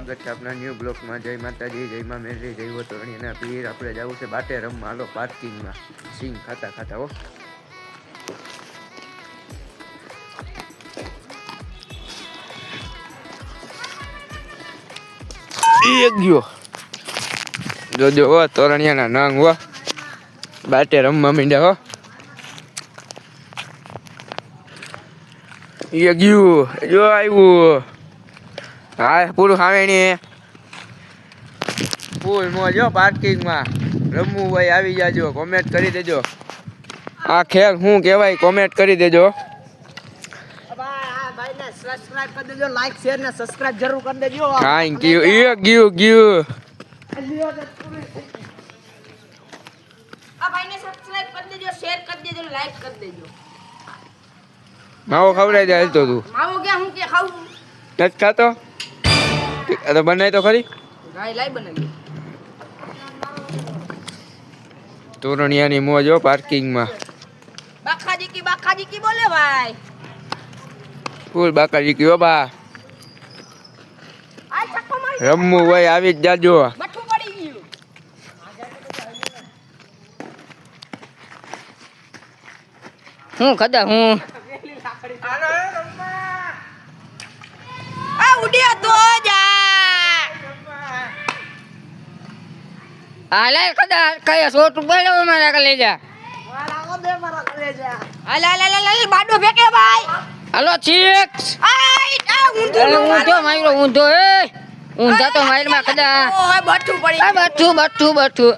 સ્વાગત છે આપણા ન્યૂ બ્લોકમાં। જય માતાજી, જય માં મેરી, જય હો તોરણીના પીર। આપણે જવું છે બાટે રમવા, હાલો પાર્કિંગમાં સિંગ ખાતા ખાતા હો। એક ગયો જોજો હો તોરણિયાના નંગ હો, બાટે રમવા માંડ્યા હો। એ ગયું જો આવ્યું, હા પૂરું ખાવેણી ફૂલ મોજ હો। પાર્કિંગમાં રમવું ભાઈ આવી જાજો, કોમેન્ટ કરી દેજો આ ખેલ શું કહેવાય, કોમેન્ટ કરી દેજો। સબસ્ક્રાઇબ કરી દેજો, લાઈક શેર ને સબસ્ક્રાઇબ જરૂર કરી દેજો। Thank you. એ ગયું આ ભાઈને સબસ્ક્રાઇબ કરી દેજો, શેર કરી દેજો, લાઈક કરી દેજો। માવો ખવડાવી દે હાલ તો તું। માવો કે હું કે ખાવું નથી ખાતો તો બનાય તો ખરી, ગાય લાઈ બનાવી। તોરણિયાની મોજ હો પાર્કિંગમાં, બાકાજી કી બોલે ભાઈ, ફૂલ બાકાજી કયો બા। આ ચક્કો મારી રમવું ભાઈ આવી જ જાજો। બઠું પડી ગયું। હું ખડા હું આ ઉડ્યા તો જા હાલે ખડા કયા સોટ બોલો મારા કે લઈ જા, મારા દે મારા કલેજા હાલે બાડો ફેકે ભાઈ। હાલો ચીક્સ આ ઊંધો માર્યો ઊંધો, એ ઊંધા તો મારમાં ખડા બઠું પડી, બઠું